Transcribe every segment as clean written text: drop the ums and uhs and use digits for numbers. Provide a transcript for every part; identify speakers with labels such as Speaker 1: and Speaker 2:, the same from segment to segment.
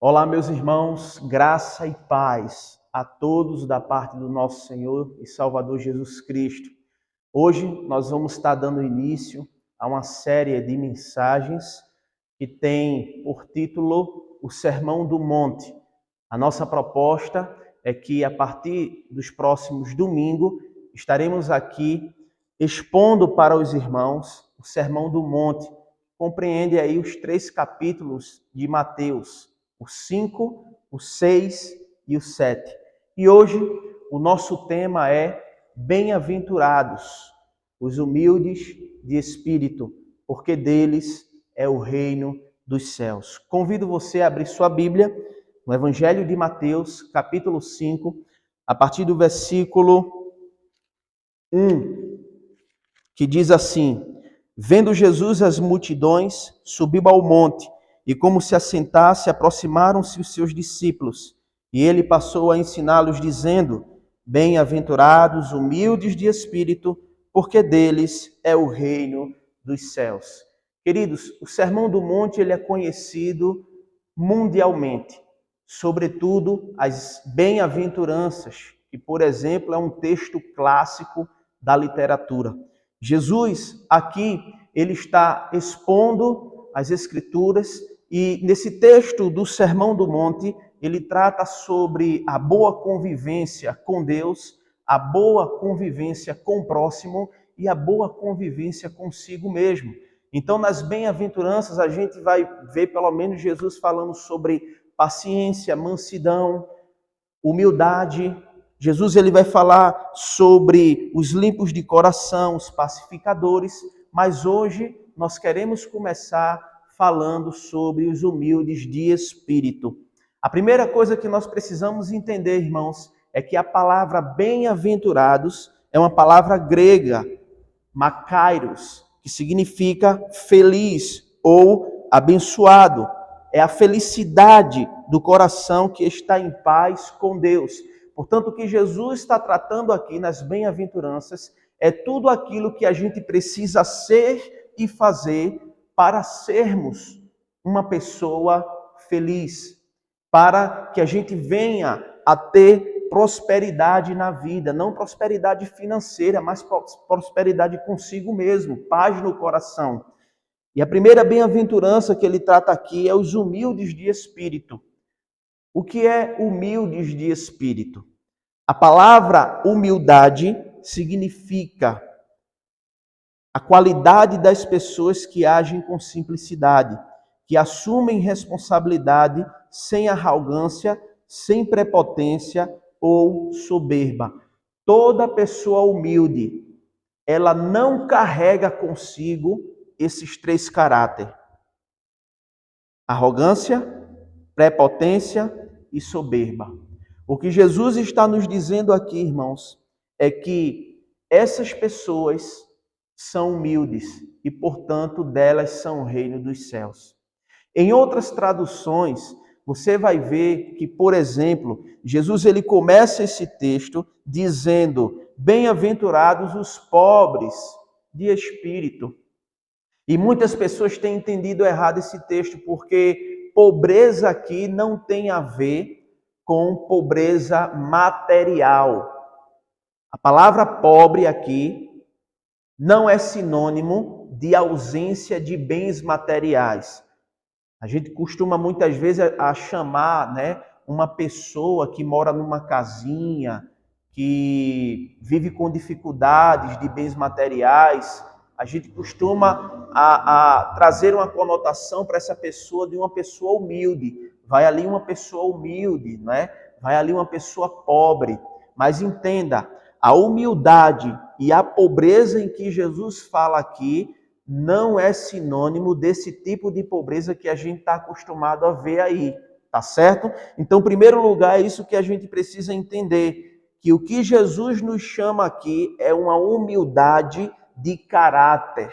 Speaker 1: Olá, meus irmãos, graça e paz a todos da parte do nosso Senhor e Salvador Jesus Cristo. Hoje nós vamos estar dando início a uma série de mensagens que tem por título o Sermão do Monte. A nossa proposta é que a partir dos próximos domingos estaremos aqui expondo para os irmãos o Sermão do Monte. Compreende aí os 3 capítulos de Mateus, o 5, o 6 e o 7. E hoje o nosso tema é Bem-aventurados os humildes de espírito, porque deles é o reino dos céus. Convido você a abrir sua Bíblia no Evangelho de Mateus, capítulo 5, a partir do versículo 1, que diz assim: Vendo Jesus as multidões, subiu ao monte, e como se assentasse, aproximaram-se os seus discípulos. E ele passou a ensiná-los, dizendo: Bem-aventurados, humildes de espírito, porque deles é o reino dos céus. Queridos, o Sermão do Monte ele é conhecido mundialmente, sobretudo as bem-aventuranças, que, por exemplo, é um texto clássico da literatura. Jesus, aqui, ele está expondo as Escrituras e nesse texto do Sermão do Monte, ele trata sobre a boa convivência com Deus, a boa convivência com o próximo e a boa convivência consigo mesmo. Então, nas bem-aventuranças, a gente vai ver pelo menos Jesus falando sobre paciência, mansidão, humildade. Jesus ele vai falar sobre os limpos de coração, os pacificadores, mas hoje nós queremos começar falando sobre os humildes de espírito. A primeira coisa que nós precisamos entender, irmãos, é que a palavra bem-aventurados é uma palavra grega, makairos, que significa feliz ou abençoado. É a felicidade do coração que está em paz com Deus. Portanto, o que Jesus está tratando aqui nas bem-aventuranças é tudo aquilo que a gente precisa ser e fazer para sermos uma pessoa feliz, para que a gente venha a ter prosperidade na vida, não prosperidade financeira, mas prosperidade consigo mesmo, paz no coração. E a primeira bem-aventurança que ele trata aqui é os humildes de espírito. O que é humildes de espírito? A palavra humildade significa a qualidade das pessoas que agem com simplicidade, que assumem responsabilidade sem arrogância, sem prepotência ou soberba. Toda pessoa humilde, ela não carrega consigo esses 3 caráteres: arrogância, prepotência e soberba. O que Jesus está nos dizendo aqui, irmãos, é que essas pessoas são humildes e, portanto, delas são o reino dos céus. Em outras traduções, você vai ver que, por exemplo, Jesus ele começa esse texto dizendo: Bem-aventurados os pobres de espírito. E muitas pessoas têm entendido errado esse texto, porque pobreza aqui não tem a ver com pobreza material. A palavra pobre aqui não é sinônimo de ausência de bens materiais. A gente costuma muitas vezes a chamar, uma pessoa que mora numa casinha, que vive com dificuldades de bens materiais, a gente costuma a trazer uma conotação para essa pessoa de uma pessoa humilde. Vai ali uma pessoa humilde, vai ali uma pessoa pobre. Mas entenda, a humildade e a pobreza em que Jesus fala aqui não é sinônimo desse tipo de pobreza que a gente está acostumado a ver aí, tá certo? Então, em primeiro lugar, é isso que a gente precisa entender, que o que Jesus nos chama aqui é uma humildade de caráter,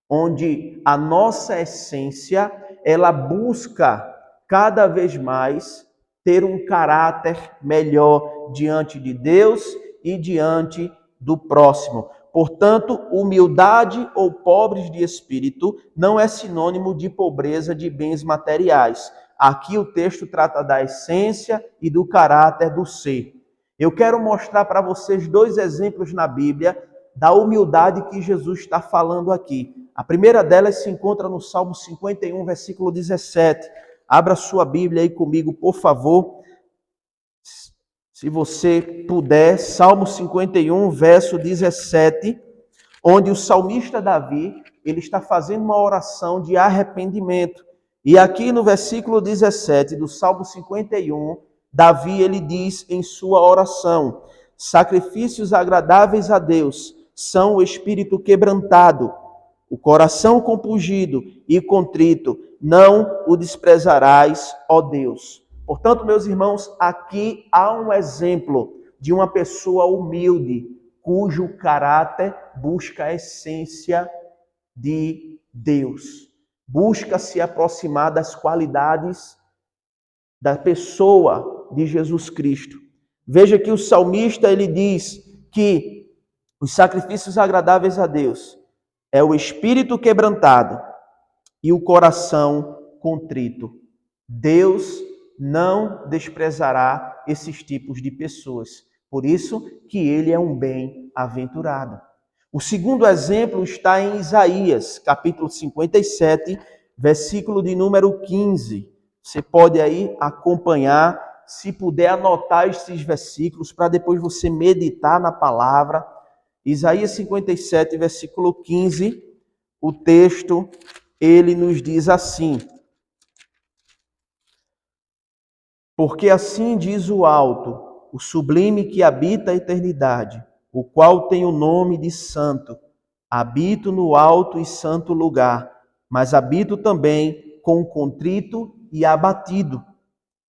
Speaker 1: onde a nossa essência, ela busca cada vez mais ter um caráter melhor diante de Deus e diante do próximo. Portanto, humildade ou pobres de espírito não é sinônimo de pobreza de bens materiais. Aqui o texto trata da essência e do caráter do ser. Eu quero mostrar para vocês dois exemplos na Bíblia da humildade que Jesus está falando aqui. A primeira delas se encontra no Salmo 51, versículo 17. Abra sua Bíblia aí comigo, por favor. Se você puder, Salmo 51, verso 17, onde o salmista Davi, ele está fazendo uma oração de arrependimento. E aqui no versículo 17 do Salmo 51, Davi, ele diz em sua oração: sacrifícios agradáveis a Deus são o espírito quebrantado, o coração compungido e contrito, não o desprezarás, ó Deus. Portanto, meus irmãos, aqui há um exemplo de uma pessoa humilde, cujo caráter busca a essência de Deus. Busca se aproximar das qualidades da pessoa de Jesus Cristo. Veja que o salmista, ele diz que os sacrifícios agradáveis a Deus é o espírito quebrantado e o coração contrito. Deus não desprezará esses tipos de pessoas. Por isso que ele é um bem-aventurado. O segundo exemplo está em Isaías, capítulo 57, versículo de número 15. Você pode aí acompanhar, se puder anotar esses versículos, para depois você meditar na palavra. Isaías 57, versículo 15, o texto, ele nos diz assim: porque assim diz o alto, o sublime que habita a eternidade, o qual tem o nome de santo. Habito no alto e santo lugar, mas habito também com o contrito e abatido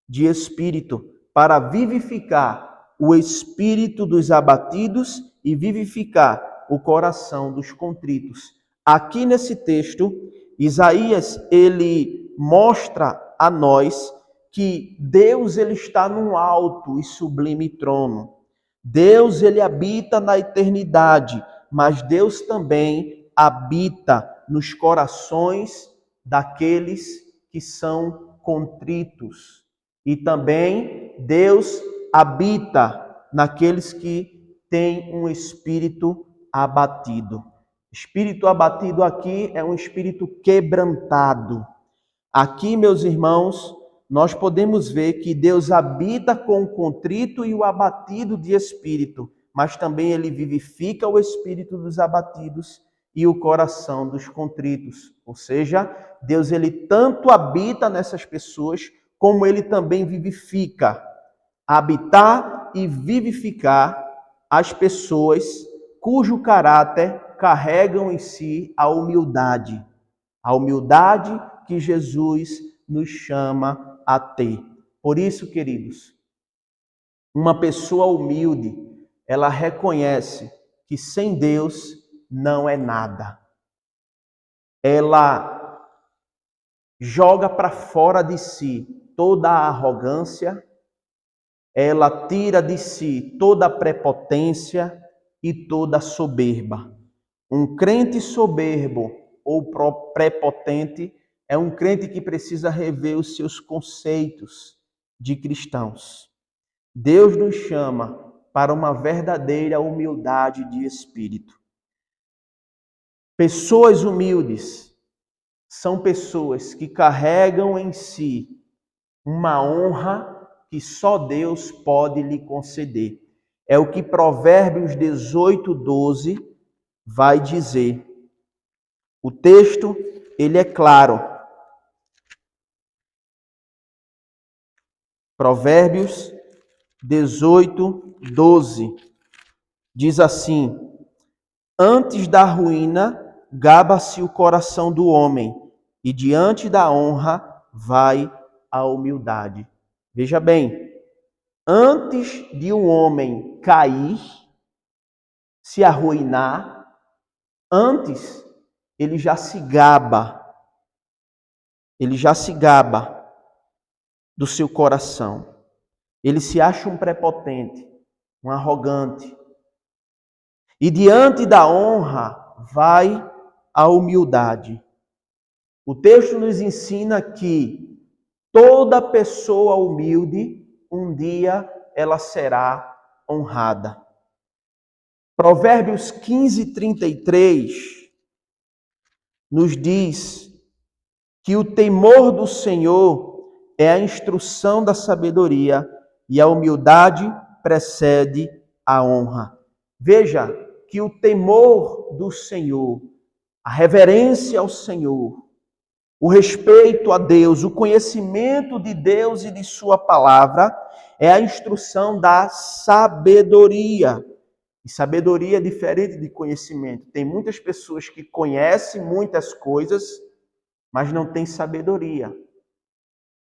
Speaker 1: de espírito, para vivificar o espírito dos abatidos e vivificar o coração dos contritos. Aqui nesse texto, Isaías, ele mostra a nós que Deus, ele está num alto e sublime trono. Deus, ele habita na eternidade, mas Deus também habita nos corações daqueles que são contritos. E também Deus habita naqueles que têm um espírito abatido. Espírito abatido aqui é um espírito quebrantado. Aqui, meus irmãos, nós podemos ver que Deus habita com o contrito e o abatido de espírito, mas também ele vivifica o espírito dos abatidos e o coração dos contritos. Ou seja, Deus, ele tanto habita nessas pessoas, como ele também vivifica. Habitar e vivificar as pessoas cujo caráter carregam em si a humildade. A humildade que Jesus nos chama a ter. Por isso, queridos, uma pessoa humilde, ela reconhece que sem Deus não é nada. Ela joga para fora de si toda a arrogância, ela tira de si toda a prepotência e toda a soberba. Um crente soberbo ou prepotente é um crente que precisa rever os seus conceitos de cristãos. Deus nos chama para uma verdadeira humildade de espírito. Pessoas humildes são pessoas que carregam em si uma honra que só Deus pode lhe conceder. É o que Provérbios 18:12 vai dizer. O texto, ele é claro. Provérbios 18:12 diz assim: antes da ruína gaba-se o coração do homem, e diante da honra vai a humildade. Veja bem, antes de um homem cair, se arruinar, antes ele já se gaba do seu coração. Ele se acha um prepotente, um arrogante. E diante da honra vai a humildade. O texto nos ensina que Toda pessoa humilde, um dia ela será honrada. Provérbios 15:33 nos diz que o temor do Senhor é a instrução da sabedoria e a humildade precede a honra. Veja que o temor do Senhor, a reverência ao Senhor, o respeito a Deus, o conhecimento de Deus e de sua palavra é a instrução da sabedoria. E sabedoria é diferente de conhecimento. Tem muitas pessoas que conhecem muitas coisas, mas não têm sabedoria.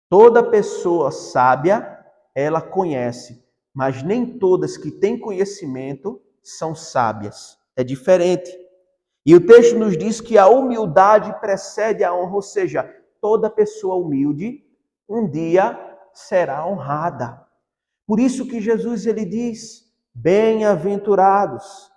Speaker 1: Toda pessoa sábia, ela conhece, mas nem todas que têm conhecimento são sábias. É diferente. E o texto nos diz que a humildade precede a honra, ou seja, toda pessoa humilde um dia será honrada. Por isso que Jesus ele diz: bem-aventurados,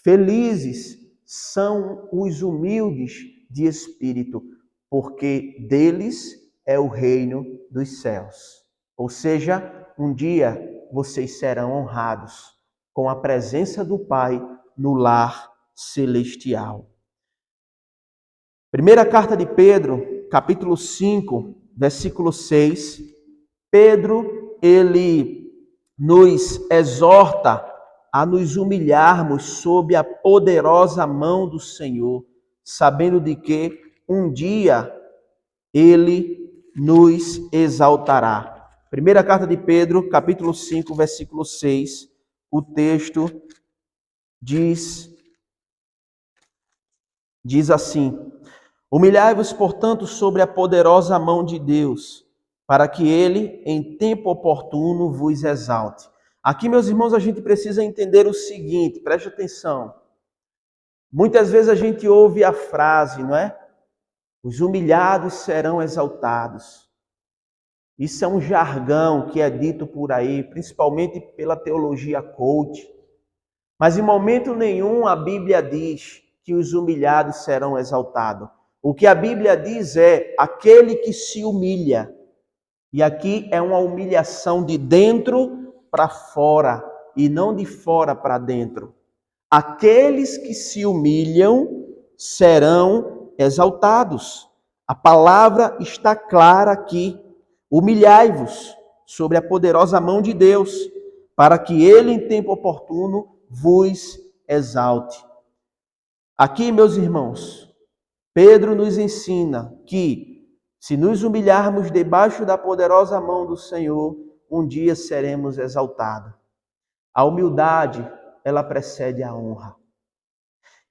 Speaker 1: felizes são os humildes de espírito, porque deles é o reino dos céus. Ou seja, um dia vocês serão honrados com a presença do Pai no lar celestial. Primeira carta de Pedro, capítulo 5, versículo 6. Pedro, ele nos exorta a nos humilharmos sob a poderosa mão do Senhor, sabendo de que um dia ele nos exaltará. Primeira carta de Pedro, capítulo 5, versículo 6, o texto diz assim: humilhai-vos, portanto, sobre a poderosa mão de Deus, para que ele, em tempo oportuno, vos exalte. Aqui, meus irmãos, a gente precisa entender o seguinte, preste atenção. Muitas vezes a gente ouve a frase, não é? Os humilhados serão exaltados. Isso é um jargão que é dito por aí, principalmente pela teologia coach. Mas em momento nenhum a Bíblia diz que os humilhados serão exaltados. O que a Bíblia diz é aquele que se humilha. E aqui é uma humilhação de dentro para fora e não de fora para dentro. Aqueles que se humilham serão exaltados. A palavra está clara aqui. Humilhai-vos sobre a poderosa mão de Deus, para que ele em tempo oportuno vos exalte. Aqui, meus irmãos, Pedro nos ensina que, se nos humilharmos debaixo da poderosa mão do Senhor, um dia seremos exaltados. A humildade, ela precede a honra.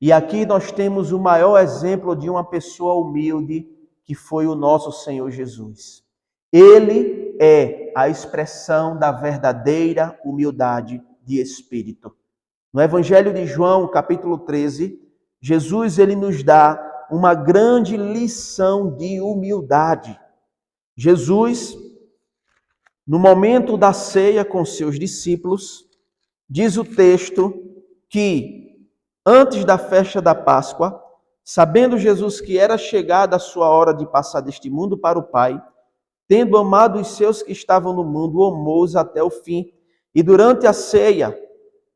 Speaker 1: E aqui nós temos o maior exemplo de uma pessoa humilde, que foi o nosso Senhor Jesus. Ele é a expressão da verdadeira humildade de espírito. No Evangelho de João, capítulo 13, Jesus ele nos dá uma grande lição de humildade. Jesus, no momento da ceia com seus discípulos, diz o texto que, antes da festa da Páscoa, sabendo Jesus que era chegada a sua hora de passar deste mundo para o Pai, tendo amado os seus que estavam no mundo, amou-os até o fim. E durante a ceia,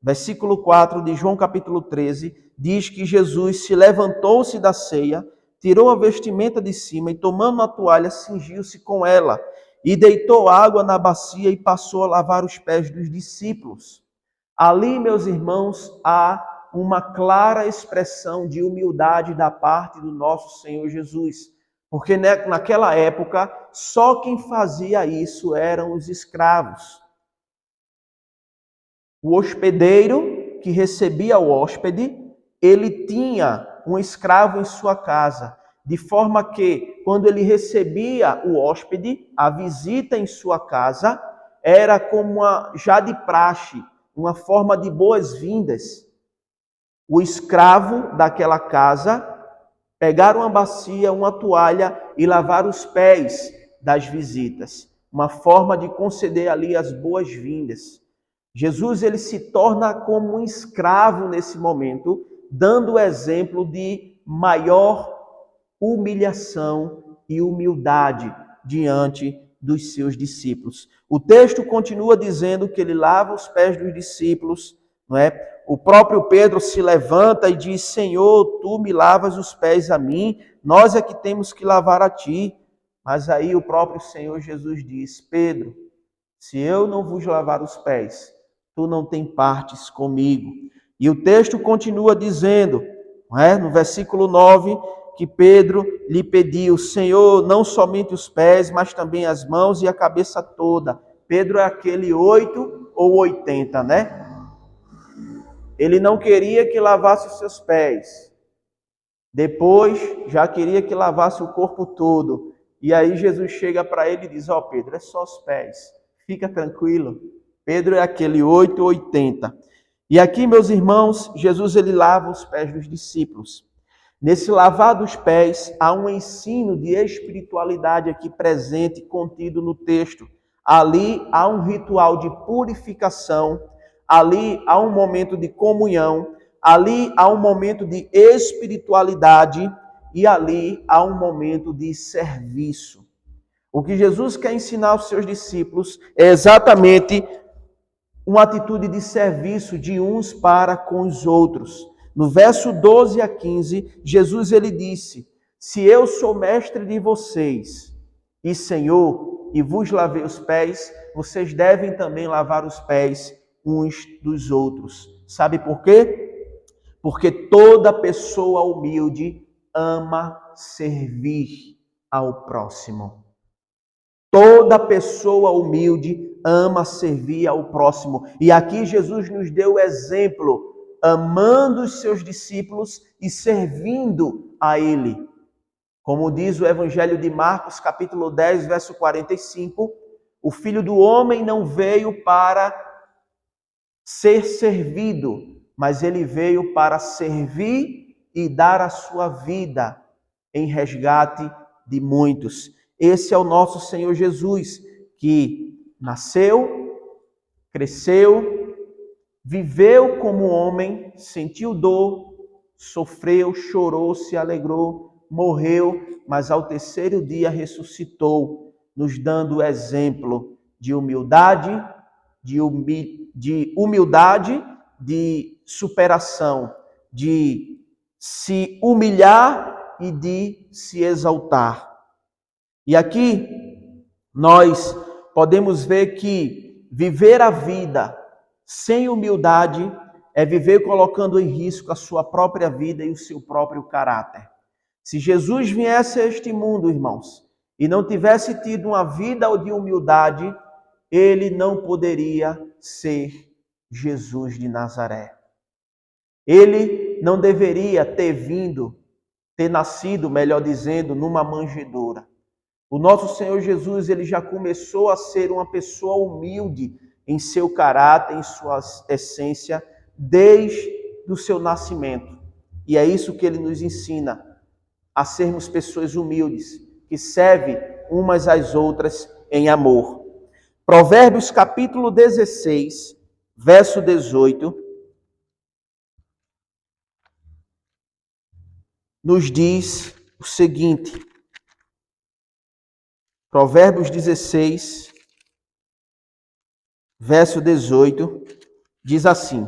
Speaker 1: versículo 4 de João capítulo 13, diz que Jesus se levantou-se da ceia, tirou a vestimenta de cima e, tomando a toalha, cingiu-se com ela e deitou água na bacia e passou a lavar os pés dos discípulos. Ali, meus irmãos, há uma clara expressão de humildade da parte do nosso Senhor Jesus. Porque naquela época, só quem fazia isso eram os escravos. O hospedeiro que recebia o hóspede, ele tinha um escravo em sua casa, de forma que, quando ele recebia o hóspede, a visita em sua casa era como já de praxe, uma forma de boas-vindas. O escravo daquela casa pegar uma bacia, uma toalha e lavar os pés das visitas, uma forma de conceder ali as boas-vindas. Jesus ele se torna como um escravo nesse momento, dando o exemplo de maior humilhação e humildade diante dos seus discípulos. O texto continua dizendo que ele lava os pés dos discípulos, não é? O próprio Pedro se levanta e diz: Senhor, tu me lavas os pés a mim, nós é que temos que lavar a ti. Mas aí o próprio Senhor Jesus diz: Pedro, se eu não vos lavar os pés, tu não tem partes comigo. E o texto continua dizendo, não é? No versículo 9, que Pedro lhe pediu: Senhor, não somente os pés, mas também as mãos e a cabeça toda. Pedro é aquele 8 ou 80, né? Ele não queria que lavasse os seus pés. Depois, já queria que lavasse o corpo todo. E aí Jesus chega para ele e diz: ó, Pedro, é só os pés. Fica tranquilo. Pedro é aquele 8 ou 80. E aqui, meus irmãos, Jesus ele lava os pés dos discípulos. Nesse lavar dos pés, há um ensino de espiritualidade aqui presente, contido no texto. Ali há um ritual de purificação, ali há um momento de comunhão, ali há um momento de espiritualidade e ali há um momento de serviço. O que Jesus quer ensinar aos seus discípulos é exatamente uma atitude de serviço de uns para com os outros. No verso 12 a 15, Jesus ele disse: se eu sou mestre de vocês e Senhor, e vos lavei os pés, vocês devem também lavar os pés uns dos outros. Sabe por quê? Porque toda pessoa humilde ama servir ao próximo. Toda pessoa humilde ama servir ao próximo. E aqui Jesus nos deu o exemplo, amando os seus discípulos e servindo a Ele. Como diz o Evangelho de Marcos, capítulo 10, verso 45, o Filho do Homem não veio para ser servido, mas ele veio para servir e dar a sua vida em resgate de muitos. Esse é o nosso Senhor Jesus, que nasceu, cresceu, viveu como homem, sentiu dor, sofreu, chorou, se alegrou, morreu, mas ao terceiro dia ressuscitou, nos dando o exemplo de humildade, de superação, de se humilhar e de se exaltar. E aqui nós podemos ver que viver a vida sem humildade é viver colocando em risco a sua própria vida e o seu próprio caráter. Se Jesus viesse a este mundo, irmãos, e não tivesse tido uma vida de humildade, ele não poderia ser Jesus de Nazaré. Ele não deveria ter nascido, melhor dizendo, numa manjedoura. O nosso Senhor Jesus, ele já começou a ser uma pessoa humilde em seu caráter, em sua essência, desde o seu nascimento. E é isso que ele nos ensina, a sermos pessoas humildes, que servem umas às outras em amor. Provérbios capítulo 16, verso 18, nos diz o seguinte. Provérbios 16, verso 18, diz assim: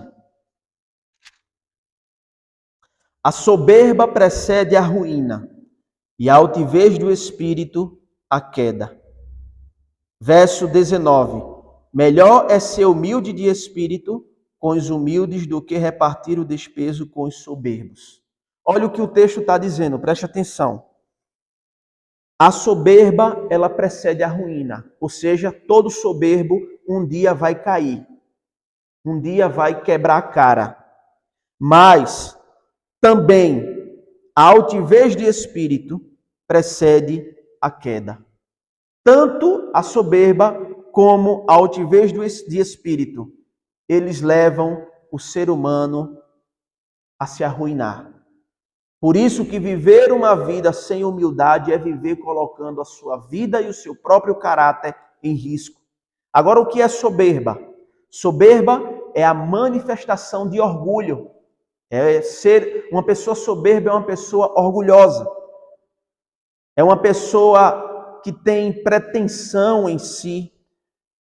Speaker 1: a soberba precede a ruína, e a altivez do espírito a queda. Verso 19, melhor é ser humilde de espírito com os humildes do que repartir o despeso com os soberbos. Olha o que o texto está dizendo, preste atenção. A soberba, ela precede a ruína, ou seja, todo soberbo um dia vai cair, um dia vai quebrar a cara. Mas também a altivez de espírito precede a queda. Tanto a soberba como a altivez de espírito, eles levam o ser humano a se arruinar. Por isso que viver uma vida sem humildade é viver colocando a sua vida e o seu próprio caráter em risco. Agora, o que é soberba? Soberba é a manifestação de orgulho. Uma pessoa soberba é uma pessoa orgulhosa. É uma pessoa que tem pretensão em si,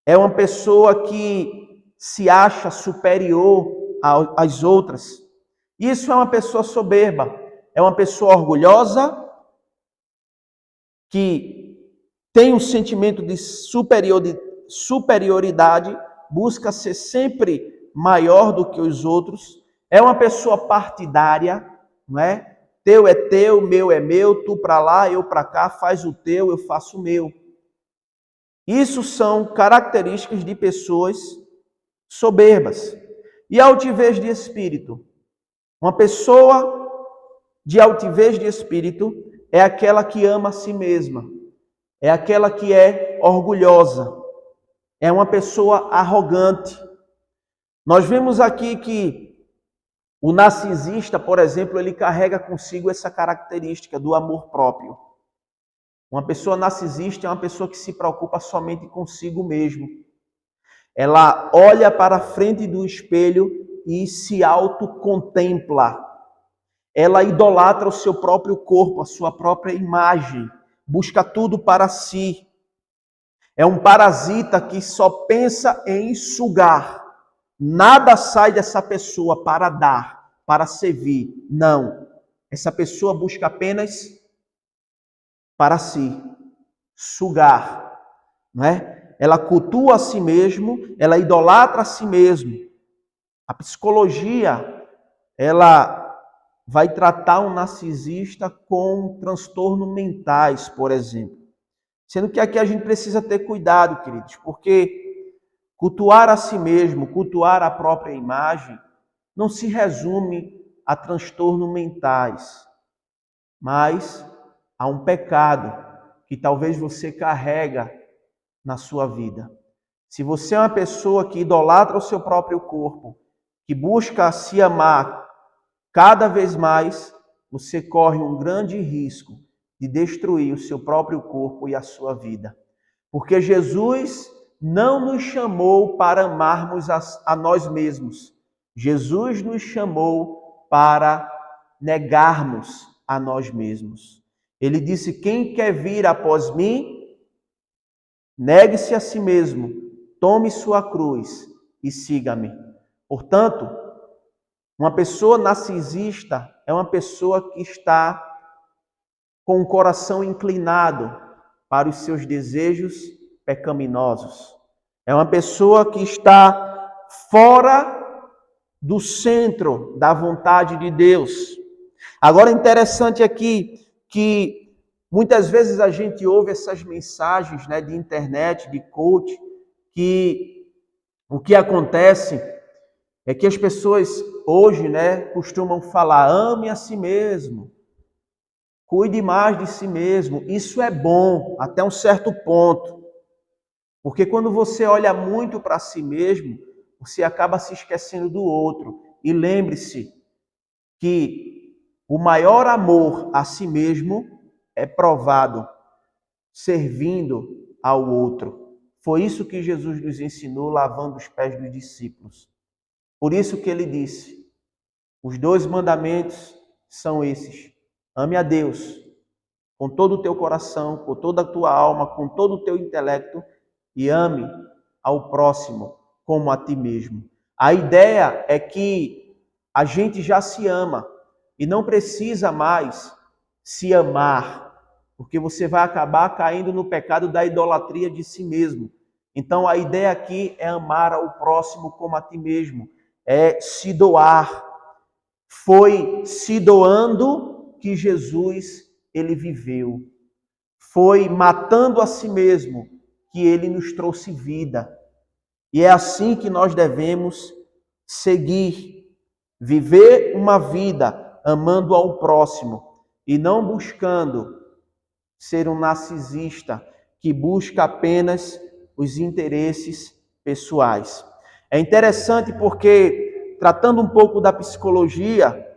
Speaker 1: é uma pessoa que se acha superior às outras. Isso é uma pessoa soberba, é uma pessoa orgulhosa, que tem um sentimento de superioridade, busca ser sempre maior do que os outros, é uma pessoa partidária, não é? Teu é teu, meu é meu, tu para lá, eu para cá, faz o teu, eu faço o meu. Isso são características de pessoas soberbas. E altivez de espírito. Uma pessoa de altivez de espírito é aquela que ama a si mesma, é aquela que é orgulhosa, é uma pessoa arrogante. Nós vemos aqui que o narcisista, por exemplo, ele carrega consigo essa característica do amor próprio. Uma pessoa narcisista é uma pessoa que se preocupa somente consigo mesmo. Ela olha para a frente do espelho e se autocontempla. Ela idolatra o seu próprio corpo, a sua própria imagem. Busca tudo para si. É um parasita que só pensa em sugar. Nada sai dessa pessoa para dar, para servir. Não. Essa pessoa busca apenas para si, sugar, não é? Ela cultua a si mesmo, ela idolatra a si mesmo. A psicologia, ela vai tratar um narcisista com transtornos mentais, por exemplo. Sendo que aqui a gente precisa ter cuidado, queridos, porque cultuar a si mesmo, cultuar a própria imagem, não se resume a transtornos mentais, mas a um pecado que talvez você carrega na sua vida. Se você é uma pessoa que idolatra o seu próprio corpo, que busca se amar cada vez mais, você corre um grande risco de destruir o seu próprio corpo e a sua vida. Porque Jesus não nos chamou para amarmos a nós mesmos. Jesus nos chamou para negarmos a nós mesmos. Ele disse: quem quer vir após mim, negue-se a si mesmo, tome sua cruz e siga-me. Portanto, uma pessoa narcisista é uma pessoa que está com o coração inclinado para os seus desejos pecaminosos. É uma pessoa que está fora do centro da vontade de Deus. Agora, interessante aqui que muitas vezes a gente ouve essas mensagens, né, de internet, de coach, que o que acontece é que as pessoas hoje, né, costumam falar: ame a si mesmo, cuide mais de si mesmo. Isso é bom até um certo ponto, porque quando você olha muito para si mesmo, você acaba se esquecendo do outro. E lembre-se que o maior amor a si mesmo é provado servindo ao outro. Foi isso que Jesus nos ensinou, lavando os pés dos discípulos. Por isso que ele disse: os 2 mandamentos são esses: ame a Deus com todo o teu coração, com toda a tua alma, com todo o teu intelecto, e ame ao próximo como a ti mesmo. A ideia é que a gente já se ama e não precisa mais se amar, porque você vai acabar caindo no pecado da idolatria de si mesmo. Então a ideia aqui é amar ao próximo como a ti mesmo, é se doar. Foi se doando que Jesus ele viveu. Foi matando a si mesmo que ele nos trouxe vida. E é assim que nós devemos seguir, viver uma vida amando ao próximo e não buscando ser um narcisista que busca apenas os interesses pessoais. É interessante porque, tratando um pouco da psicologia,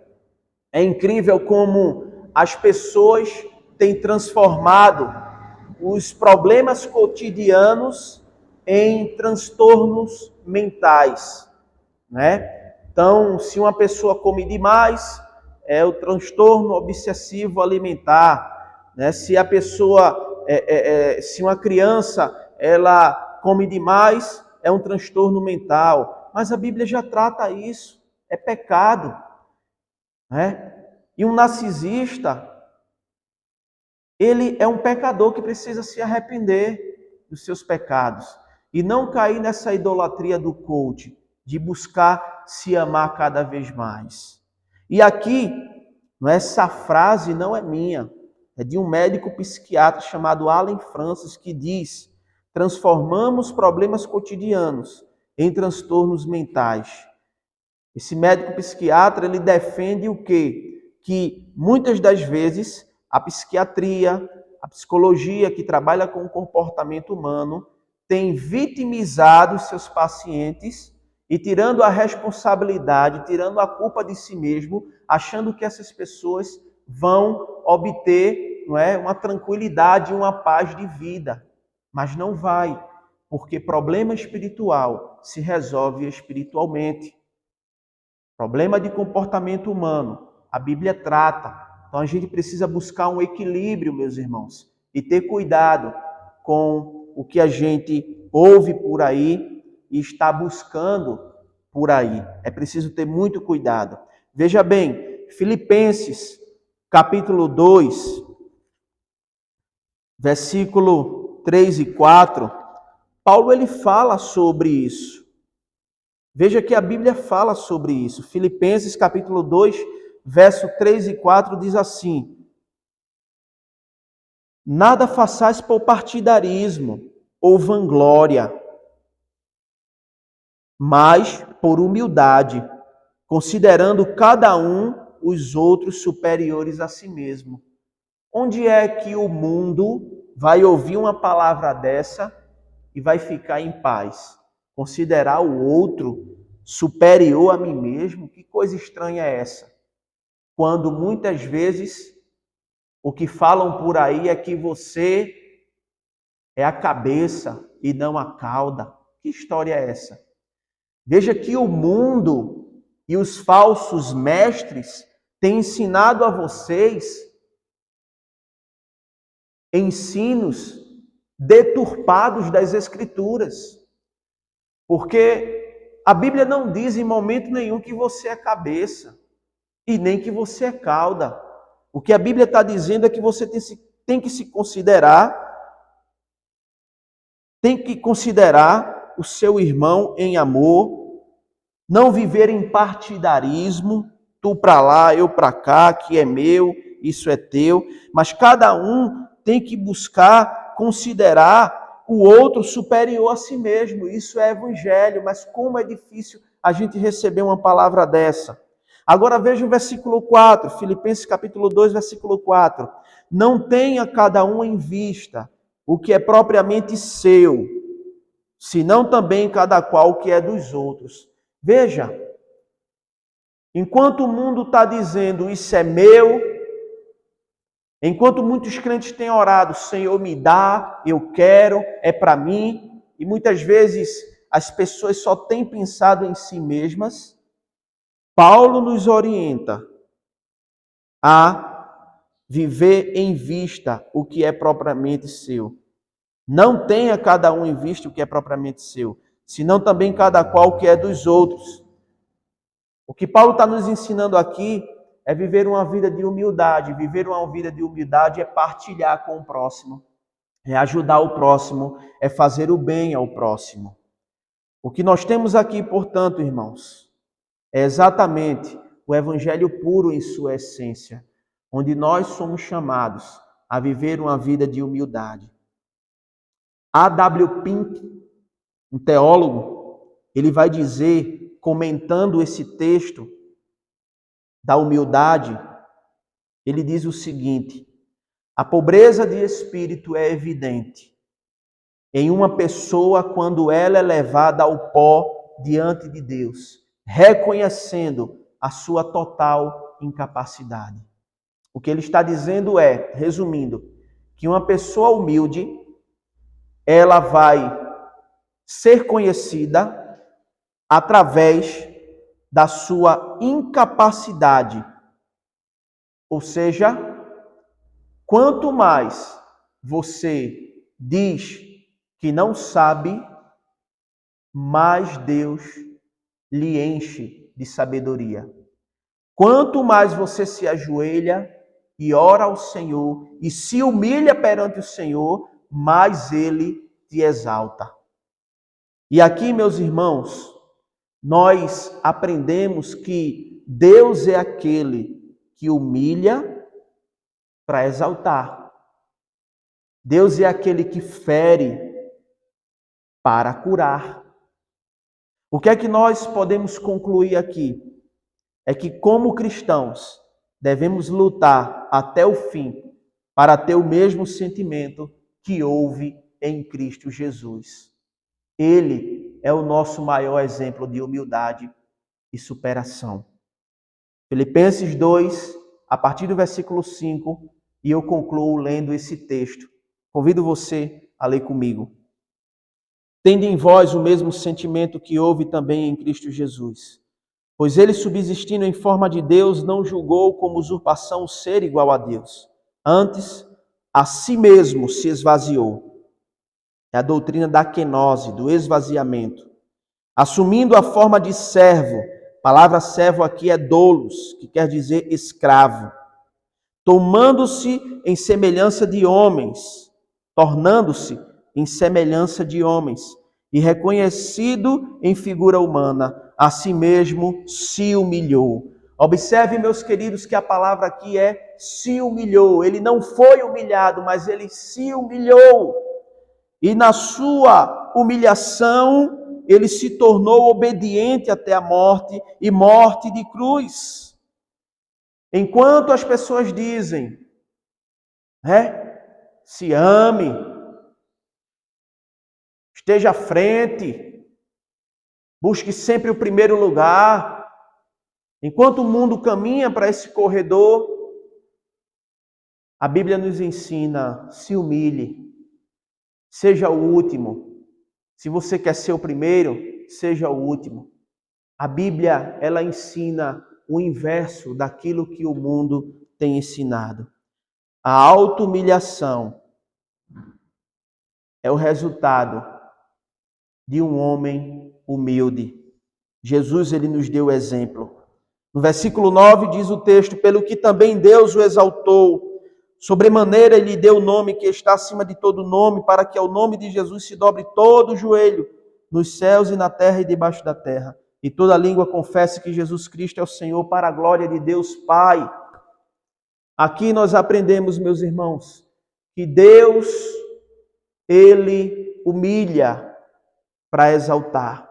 Speaker 1: é incrível como as pessoas têm transformado os problemas cotidianos em transtornos mentais, né? Então, se uma pessoa come demais, é o transtorno obsessivo alimentar, né? Se a pessoa se uma criança ela come demais, é um transtorno mental. Mas a Bíblia já trata isso, é pecado. Né? E um narcisista, ele é um pecador que precisa se arrepender dos seus pecados e não cair nessa idolatria do coach, de buscar se amar cada vez mais. E aqui, essa frase não é minha, é de um médico psiquiatra chamado Alan Francis, que diz: transformamos problemas cotidianos em transtornos mentais. Esse médico psiquiatra, ele defende o quê? Que muitas das vezes a psiquiatria, a psicologia que trabalha com o comportamento humano, tem vitimizado os seus pacientes e tirando a responsabilidade, tirando a culpa de si mesmo, achando que essas pessoas vão obter, não é, uma tranquilidade, uma paz de vida. Mas não vai, porque problema espiritual se resolve espiritualmente. Problema de comportamento humano, a Bíblia trata. Então a gente precisa buscar um equilíbrio, meus irmãos, e ter cuidado com o que a gente ouve por aí e está buscando por aí. É preciso ter muito cuidado. Veja bem, Filipenses, capítulo 2, versículo 3 e 4, Paulo ele fala sobre isso. Veja que a Bíblia fala sobre isso. Filipenses capítulo 2, verso 3 e 4 diz assim: nada façais por partidarismo ou vanglória, mas por humildade, considerando cada um os outros superiores a si mesmo. Onde é que o mundo vai ouvir uma palavra dessa e vai ficar em paz? Considerar o outro superior a mim mesmo? Que coisa estranha é essa? Quando muitas vezes o que falam por aí é que você é a cabeça e não a cauda. Que história é essa? Veja que o mundo e os falsos mestres têm ensinado a vocês ensinos deturpados das Escrituras. Porque a Bíblia não diz em momento nenhum que você é cabeça e nem que você é cauda. O que a Bíblia está dizendo é que você tem que se considerar, o seu irmão em amor, não viver em partidarismo, tu para lá, eu para cá, que é meu, isso é teu, mas cada um tem que buscar considerar o outro superior a si mesmo. Isso é evangelho, mas como é difícil a gente receber uma palavra dessa. Agora veja o versículo 4, Filipenses capítulo 2, versículo 4. Não tenha cada um em vista o que é propriamente seu, senão também cada qual o que é dos outros. Veja, enquanto o mundo está dizendo isso é meu, enquanto muitos crentes têm orado, Senhor me dá, eu quero, é para mim, e muitas vezes as pessoas só têm pensado em si mesmas, Paulo nos orienta a viver em vista o que é propriamente seu. Não tenha cada um em vista o que é propriamente seu, senão também cada qual o que é dos outros. O que Paulo está nos ensinando aqui é viver uma vida de humildade. Viver uma vida de humildade é partilhar com o próximo, é ajudar o próximo, é fazer o bem ao próximo. O que nós temos aqui, portanto, irmãos, é exatamente o evangelho puro em sua essência, onde nós somos chamados a viver uma vida de humildade. A.W. Pink, um teólogo, ele vai dizer, comentando esse texto da humildade, ele diz o seguinte: a pobreza de espírito é evidente em uma pessoa quando ela é levada ao pó diante de Deus, reconhecendo a sua total incapacidade. O que ele está dizendo é, resumindo, que uma pessoa humilde, ela vai ser conhecida através da sua incapacidade. Ou seja, quanto mais você diz que não sabe, mais Deus lhe enche de sabedoria. Quanto mais você se ajoelha e ora ao Senhor e se humilha perante o Senhor, mais Ele te exalta. E aqui, meus irmãos, nós aprendemos que Deus é aquele que humilha para exaltar. Deus é aquele que fere para curar. O que é que nós podemos concluir aqui? É que, como cristãos, devemos lutar até o fim para ter o mesmo sentimento que houve em Cristo Jesus. Ele é o nosso maior exemplo de humildade e superação. Filipenses 2, a partir do versículo 5, e eu concluo lendo esse texto. Convido você a ler comigo. Tende em vós o mesmo sentimento que houve também em Cristo Jesus. Pois ele, subsistindo em forma de Deus, não julgou como usurpação o ser igual a Deus. Antes, a si mesmo se esvaziou. É a doutrina da kenose, do esvaziamento. Assumindo a forma de servo. A palavra servo aqui é doulos, que quer dizer escravo. Tomando-se em semelhança de homens, tornando-se em semelhança de homens, e reconhecido em figura humana, a si mesmo se humilhou. Observe, meus queridos, que a palavra aqui é se humilhou. Ele não foi humilhado, mas ele se humilhou. E na sua humilhação, ele se tornou obediente até a morte, e morte de cruz. Enquanto as pessoas dizem, se ame, esteja à frente, busque sempre o primeiro lugar. Enquanto o mundo caminha para esse corredor, a Bíblia nos ensina, se humilhe, seja o último. Se você quer ser o primeiro, seja o último. A Bíblia, ela ensina o inverso daquilo que o mundo tem ensinado. A auto-humilhação é o resultado de um homem humilde. Jesus, ele nos deu exemplo. No versículo 9 diz o texto, pelo que também Deus o exaltou, sobremaneira ele lhe deu o nome que está acima de todo nome, para que ao nome de Jesus se dobre todo o joelho, nos céus e na terra e debaixo da terra, e toda língua confesse que Jesus Cristo é o Senhor, para a glória de Deus Pai. Aqui nós aprendemos, meus irmãos, que Deus, ele humilha para exaltar.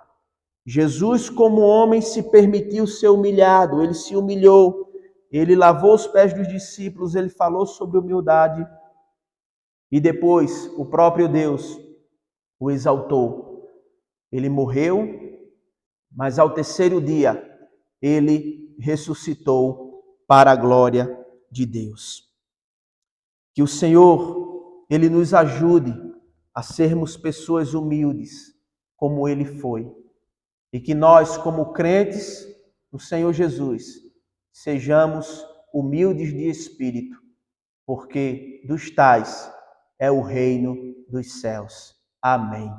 Speaker 1: Jesus, como homem, se permitiu ser humilhado, ele se humilhou, ele lavou os pés dos discípulos, ele falou sobre humildade, e depois o próprio Deus o exaltou. Ele morreu, mas ao terceiro dia ele ressuscitou para a glória de Deus. Que o Senhor, ele nos ajude a sermos pessoas humildes, como ele foi. E que nós, como crentes no Senhor Jesus, sejamos humildes de espírito, porque dos tais é o reino dos céus. Amém.